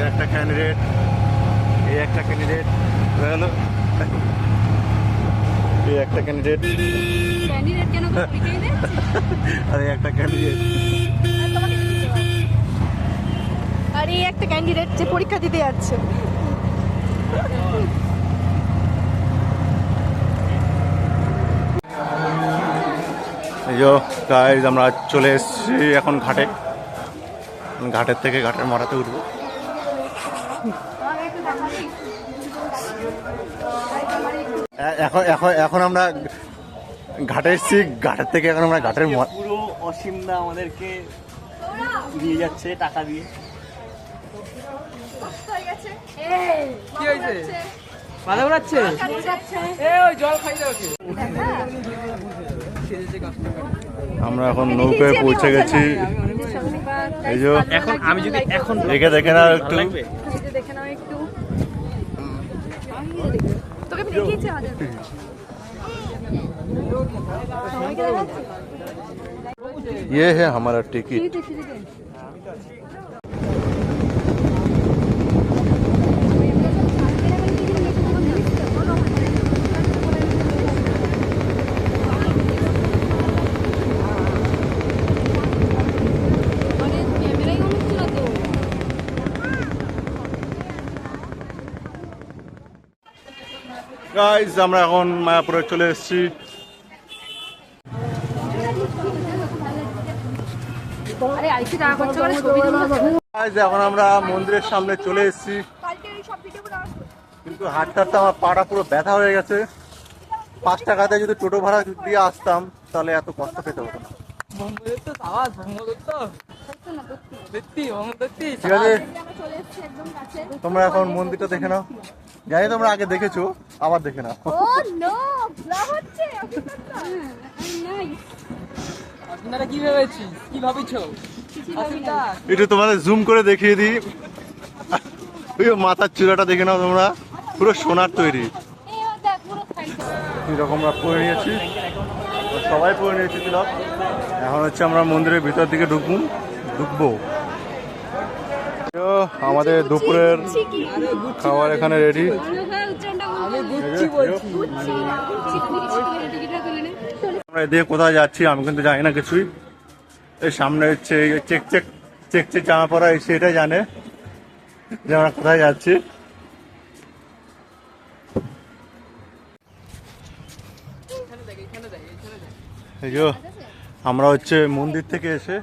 একটা ক্যান্ডিডেট, এই একটা ক্যান্ডিডেট হয়ে গেল, এই একটা ক্যান্ডিডেট, আর এই একটা ক্যান্ডিডেট, আর এই একটা ক্যান্ডিডেট যে পরীক্ষা দিতে যাচ্ছে। এই যে গাইজ আমরা চলে এসেছি এখন ঘাটে, ঘাটের থেকে ঘাটের মাথাতে উঠবো। এখন এখন এখন আমরা ঘাটে এসেছি, ঘাটের থেকে এখন আমরা ঘাটের পুরো অসীমদা আমাদেরকে দিয়ে যাচ্ছে টাকা দিয়ে। কি হয়েছে? মাথা ঘোরাচ্ছে? ওই জল খাইতে হচ্ছে। আমরা এখন নৌকায় পৌঁছে গেছি। এই যে এখন আমি যদি এখন দেখে দেখে না একটু, ये है हमारा टिकट। গাইজ আমরা এখন মায়াপুরে চলে এসেছি। এখন আমরা মন্দিরের সামনে চলে এসেছি, কিন্তু হাঁটতে হাঁটতে আমার পাটা পুরো ব্যথা হয়ে গেছে। 5 টাকাতে যদি টোটো ভাড়া দিয়ে আসতাম তাহলে এত কষ্ট পেতে হতো না। ঠিক আছে, তোমরা এখন মন্দিরটা দেখে নাও। জানি তোমরা আগে দেখেছো, আবার দেখে নাও। কি ভেবেছিস, কি ভাবিছো? একটু তোমাদের জুম করে দেখিয়ে দিই, ওই মাথার চূড়াটা দেখে নাও তোমরা, পুরো সোনার তৈরি। এরকম আমরা পরে নিয়েছি, সবাই পরে নিয়েছি তিলক। এখন হচ্ছে আমরা মন্দিরের ভিতর দিকে ঢুকবো। আমাদের দুপুরের খাবার এখানে রেডি। আমরা এদিকে কোথায় যাচ্ছি আমি কিন্তু জানি না কিছুই। এই সামনে হচ্ছে চেক চেক চেক চেক জামা পরা, সেটাই জানে যে আমরা কোথায় যাচ্ছি। এই যে আমরা হচ্ছে মন্দির থেকে এসে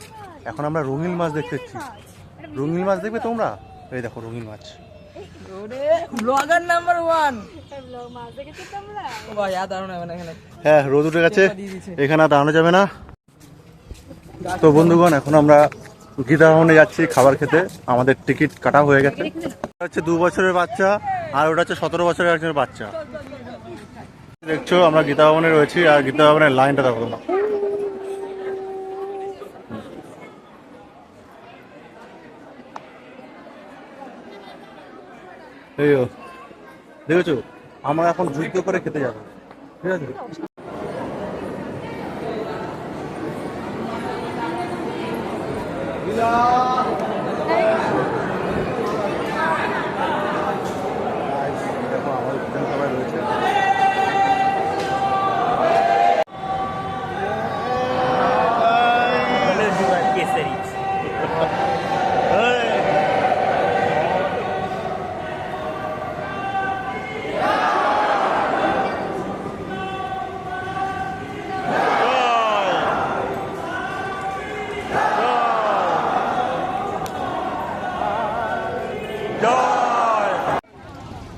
এখন আমরা রঙিন মাছ দেখতে এসেছি। রঙিন মাছ দেখবে তোমরা? এই দেখো রঙিন মাছ। ব্লগার নাম্বার 1 ভাই, হ্যাঁ, রোদ উঠে গেছে, এখানে দাঁড়ানো যাবে না। তো বন্ধুগণ, এখন আমরা গীতা ভবনে যাচ্ছি খাবার খেতে। আমাদের টিকিট কাটা হয়ে গেছে। হচ্ছে 2 বছরের বাচ্চা, আর ওটা হচ্ছে 17 বছরের একজন বাচ্চা। দেখছো আমরা গীতা ভবনে রয়েছি, আর গীতা ভবনের লাইনটা দেখো না। দেখেছো, আমরা এখন যুদ্ধ করে খেতে যাবো, ঠিক আছে?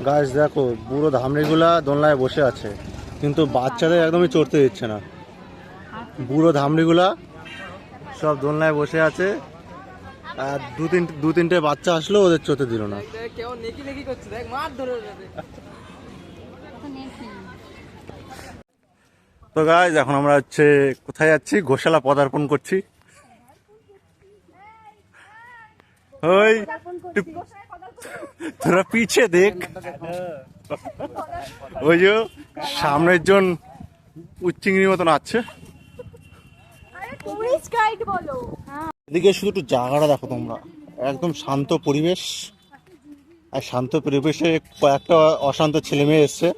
গাছ দেখো, বুড়ো ধামড়িগুলা দোলনায় বসে আছে, কিন্তু বাচ্চাদের একদমই চড়তে দিচ্ছে না। বুড়ো ধামড়িগুলা সব দোলনায় বসে আছে, আর দু তিনটে বাচ্চা আসলো, ওদের চড়তে দিল না। তো গাইজ এখন আমরা হচ্ছে কোথায় যাচ্ছি? গোশালা পদার্পণ করছি। ওই তোরা পিছে দেখ। ওই যে সামনের জন উচ্চিংড়ির মতন আছে। টুরিস্ট গাইড বলো। এদিকে শুধু একটু জায়গাটা দেখো তোমরা, একদম শান্ত পরিবেশ। আর শান্ত পরিবেশে কয়েকটা অশান্ত ছেলে মেয়ে এসছে।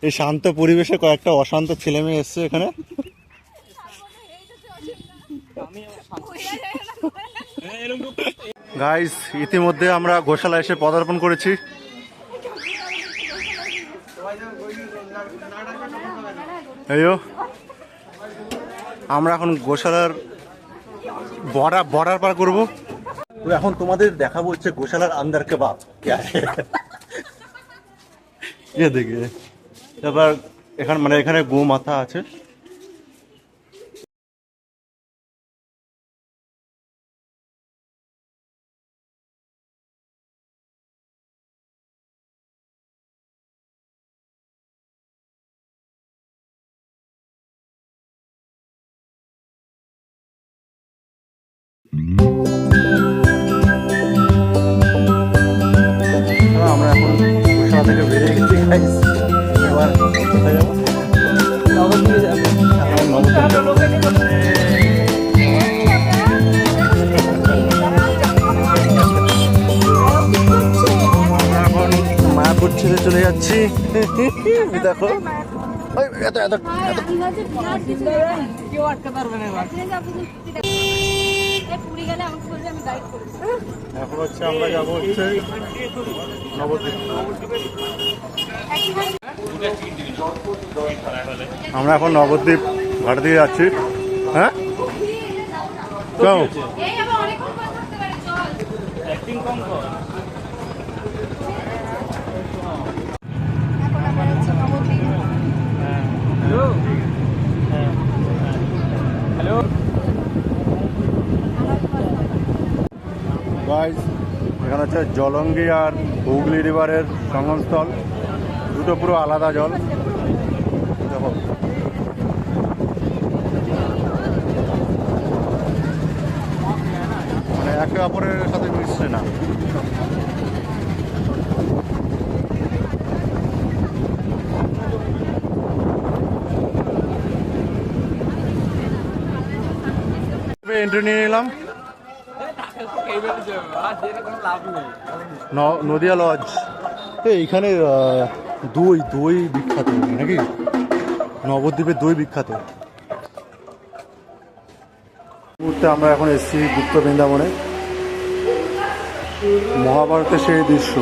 এই শান্ত পরিবেশে কয়েকটা অশান্ত ছেলে মেয়ে এসছে এখানে। গাইস, ইতিমধ্যে আমরা গোশালা এসে পদার্পণ করেছি। আমরা এখন গোশালার বর্ডার পার করবো। তো এখন তোমাদের দেখাবো হচ্ছে গোশালার আন্দার কেবাব। দেখে তারপর এখানে গো মাথা আছে। আমরা এখন গোশালা থেকে বেরিয়ে গেছি গাইস। এবার কোথায় যাবো? নবদ্বীপে যাবে। এখন নবদ্বীপ যাবো। আমরা এখন মায়াপুর ছেড়ে চলে যাচ্ছি। দেখো কেউ আটকাতে পারবে না এবার। এখন হচ্ছে আমরা যাবো হচ্ছে নবদ্বীপ। আমরা এখন নবদ্বীপ ঘাট দিয়ে যাচ্ছি। হ্যাঁ চল। হ্যালো। গাইস, এখানে হচ্ছে জলঙ্গি আর হুগলি রিভারের সঙ্গমস্থল। দুটো পুরো আলাদা জল। দেখো মানে একে অপরের সাথে মিশছে না। এন্ট্রি নিয়ে নিলাম নদিয়া লজ। এইখানে দই বিখ্যাত নাকি? নবদ্বীপের দই বিখ্যাত। মুহূর্তে আমরা এখন এসেছি গুপ্ত বৃন্দাবনে। মহাভারতের সেই দৃশ্য।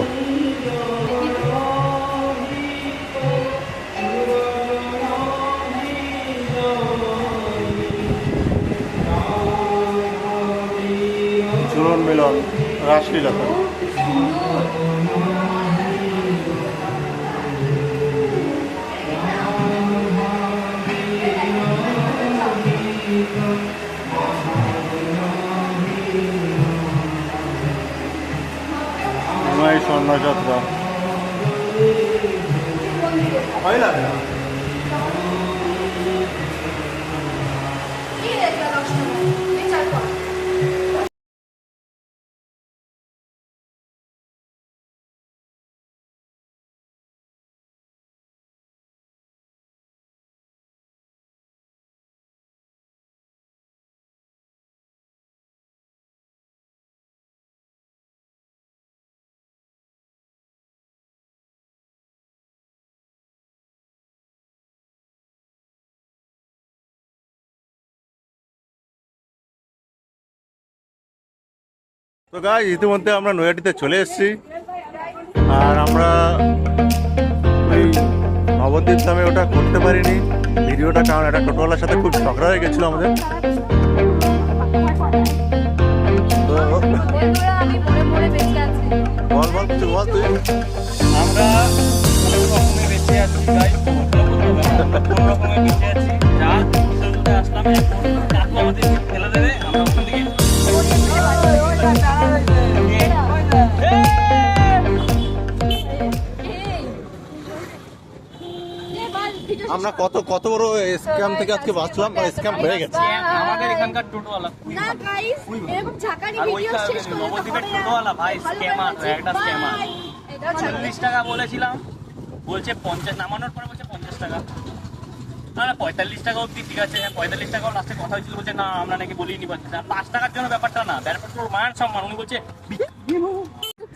ঝুলন মিলন রাসলীলা। স্বর্ণযাত্রা ভালো লাগে না? তো গাইস, ইতিমধ্যে আমরা নৈহাটিতে চলে এসেছি। আর আমরা ওই নবদ্বীপ ধামে ওটা করতে পারিনি ভিডিওটা, কারণ একটা টোটোওয়ালার সাথে খুব ঝগড়া হয়ে গেছিলো আমাদের। বল কিছু বল তুই। আমরা কোনো রকমে বেঁচে আছি গাইস, কোনো রকমে বেঁচে আছি। যা আসলাম এখন আমাদের ফেলে দেবে, আমরা ওখান থেকে আমরা কত বড় স্ক্যাম থেকে আজকে বাঁচলাম, স্ক্যাম হয়ে গেছে। আমাদের এখানকার টোটোওয়ালা না গাইস, এরকম ঝাঁকানি আর ওই ভিডিও শেষ করে নবদ্বীপের টোটোওয়ালা ভাই স্ক্যামার, একটা স্ক্যামার। 40 টাকা বলেছিলাম, বলছে 50, নামানোর পরে বলছে 50 টাকা। না না 45 টাকা অব্দি ঠিক আছে, 45 টাকাও লাস্টে কথা হয়েছিল, বলছে না আমরা নাকি বলিনি 5 টাকার জন্য ব্যাপারটা না, ব্যাপারটা ওর মায়ের সম্মান। উনি বলছে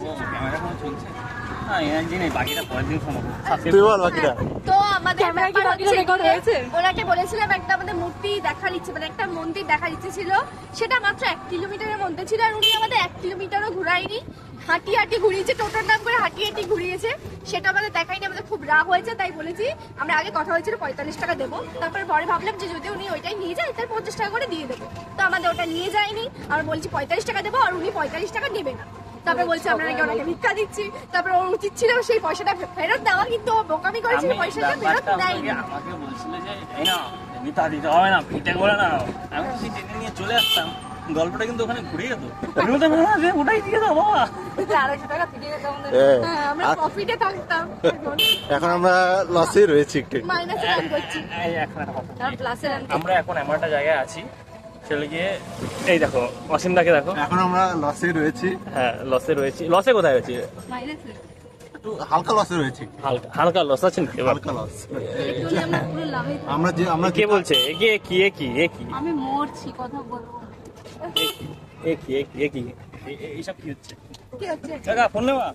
ও ক্যামেরা কোনো চলছে না, এনার্জি নেই, বাকিটা পরের দিন শোনাবো। তুই বল বাকিটা। তো আমাদের ক্যামেরা কি ব্যাপার বাকিটা হচ্ছে রেকর্ড গিয়ে, হয়েছে? ওনাকে বলেছিলাম একটা আমাদের মূর্তি দেখার ইচ্ছে, মানে একটা মন্দির দেখার ইচ্ছে ছিল, সেটা মাত্র 1 কিলোমিটারের মধ্যে ছিল, আর উনি আমাদের 1 কিলোমিটারও ঘুরায়নি, হাঁটি হাঁটি ঘুরিয়েছে, টোটোর নাম করে হাঁটি হাঁটি ঘুরিয়েছে, সেটা আমাদের দেখায়নি। আমাদের খুব রাগ হয়েছে, তাই বলেছি, আমরা আগে কথা হয়েছিল 45 টাকা দেবো, তারপরে পরে ভাবলাম যে যদি উনি ওইটাই নিয়ে যায় তাহলে 50 টাকা করে দিয়ে দেবো। তো আমাদের ওটা নিয়ে যায়নি, আমরা বলছি 45 টাকা দেবো, আর উনি 45 টাকা নেবে না। তারপরে বলছে আমরা নাকি ওনাকে ভিক্ষা দিচ্ছি, তারপরে ওর উচিত ছিল সেই পয়সাটা ফেরত দেওয়া, কিন্তু ও বোকামি করেছিল, পয়সাটা ফেরত দেয়নি। আমাকে বলছিল যে এই না এমনি তা দিতে হবে না, পিঠে করে না, আমি সেই টেনে নিয়ে চলে আসতাম, গল্পটা কিন্তু ওখানে ঘুরে যেত। আমি বলতাম না যে ওটাই দিয়ে দাও বাবা। 250 টাকা ফিরে যেত আমাদের। হ্যাঁ, আমরা প্রফিটে থাকতাম, এখন আমরা লসে রয়েছি একটু। মাইনাসে রান করছি। এই এখন একটা কথা বলি। প্লাসে রান আমরা এখন এমন একটা জায়গায় আছি, চলে গিয়ে এই দেখো অসীমদাকে দেখো। এখন আমরা লসে রয়েছি, হ্যাঁ লসে রয়েছি। লসে কোথায় আছি? মাইনাসে একটু হালকা লসে রয়েছি, হালকা হালকা লস আছে নাকি? হালকা লস। একটু আমরা পুরো লাভে থাকি। আমরা কে বলছে এ কি আমি মরছি, কথা বলবো। এইসব কি হচ্ছে? কি হচ্ছে? কাকা ফোন নেওয়া